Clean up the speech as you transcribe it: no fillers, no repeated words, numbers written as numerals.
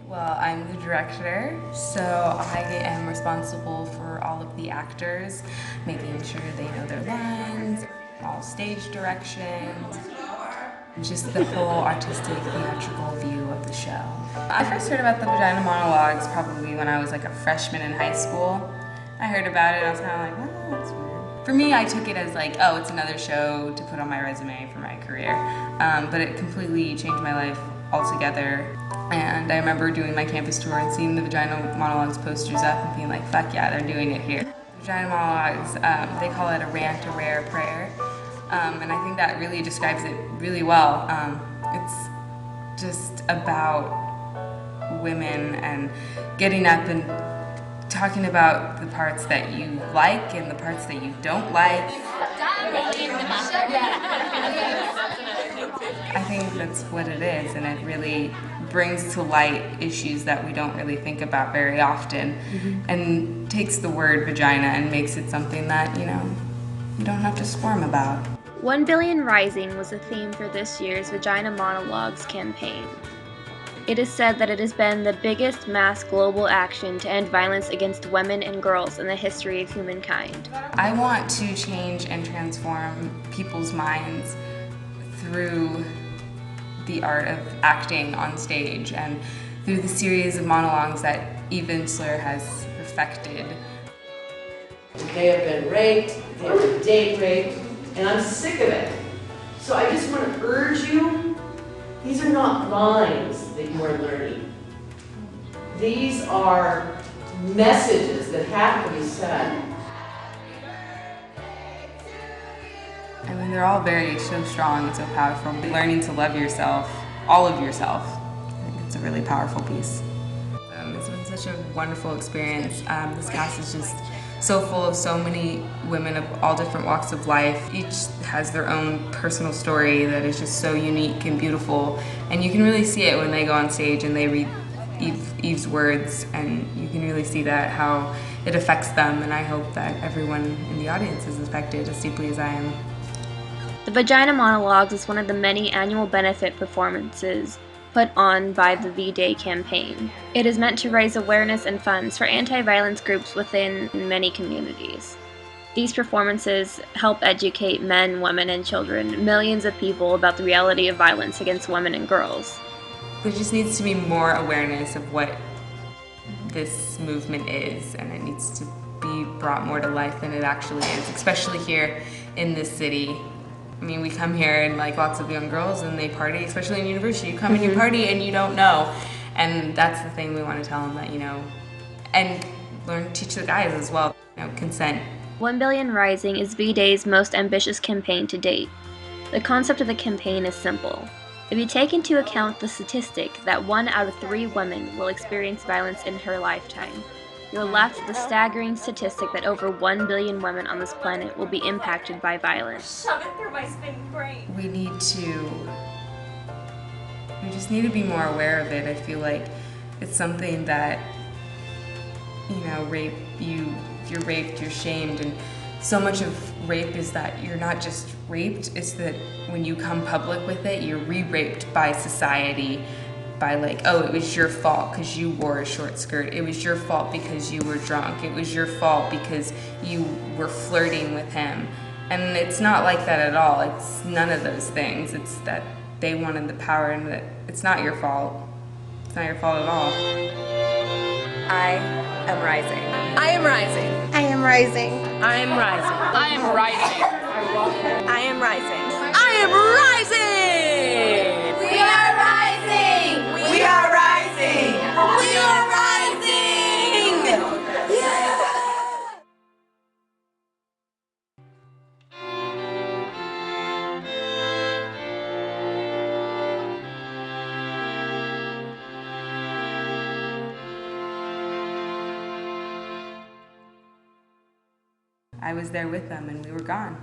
Well, I'm the director, so I am responsible for all of the actors, making sure they know their lines, all stage directions, just the whole artistic, theatrical view of the show. I first heard about the Vagina Monologues probably when I was like a freshman in high school. I heard about it and I was kind of like, oh, that's weird. For me, I took it as like, oh, it's another show to put on my resume for my career. But it completely changed my life altogether. And I remember doing my campus tour and seeing the Vagina Monologues posters up and being like, fuck yeah, they're doing it here. Vagina Monologues, they call it a rant, a rare prayer. And I think that really describes it really well. It's just about women and getting up and talking about the parts that you like and the parts that you don't like. I think that's what it is, and it really brings to light issues that we don't really think about very often, and takes the word vagina and makes it something that, you don't have to squirm about. 1 Billion Rising was the theme for this year's Vagina Monologues campaign. It is said that it has been the biggest mass global action to end violence against women and girls in the history of humankind. I want to change and transform people's minds through the art of acting on stage and through the series of monologues that Eve Ensler has perfected. They have been raped, they have been date raped, and I'm sick of it. So I just want to urge you, these are not lines that you are learning. These are messages that have to be said. I mean, they're all so strong and so powerful. Learning to love yourself, all of yourself, I think it's a really powerful piece. It's been such a wonderful experience. This cast is just so full of so many women of all different walks of life. Each has their own personal story that is just so unique and beautiful. And you can really see it when they go on stage and they read Eve's words, and you can really see that, how it affects them. And I hope that everyone in the audience is affected as deeply as I am. The Vagina Monologues is one of the many annual benefit performances put on by the V-Day campaign. It is meant to raise awareness and funds for anti-violence groups within many communities. These performances help educate men, women, and children, millions of people, about the reality of violence against women and girls. There just needs to be more awareness of what this movement is, and it needs to be brought more to life than it actually is, especially here in this city. I mean, we come here and like lots of young girls and they party, especially in university. You come and you party and you don't know. And that's the thing we want to tell them, that, and teach the guys as well, consent. 1 Billion Rising is V-Day's most ambitious campaign to date. The concept of the campaign is simple. If you take into account the statistic that 1 out of 3 women will experience violence in her lifetime, you're left with the staggering statistic that over 1 billion women on this planet will be impacted by violence. Shove it through my spinning brain. We just need to be more aware of it. I feel like it's something that, if you're raped, you're shamed, and so much of rape is that you're not just raped, it's that when you come public with it, you're re-raped by society. By like, oh, it was your fault because you wore a short skirt. It was your fault because you were drunk. It was your fault because you were flirting with him. And it's not like that at all. It's none of those things. It's that they wanted the power, and that it's not your fault. It's not your fault at all. I am rising. I am rising. I am rising. I am rising. I am rising. I am rising. I am rising. We are rising. We are rising. We are rising. I was there with them and we were gone.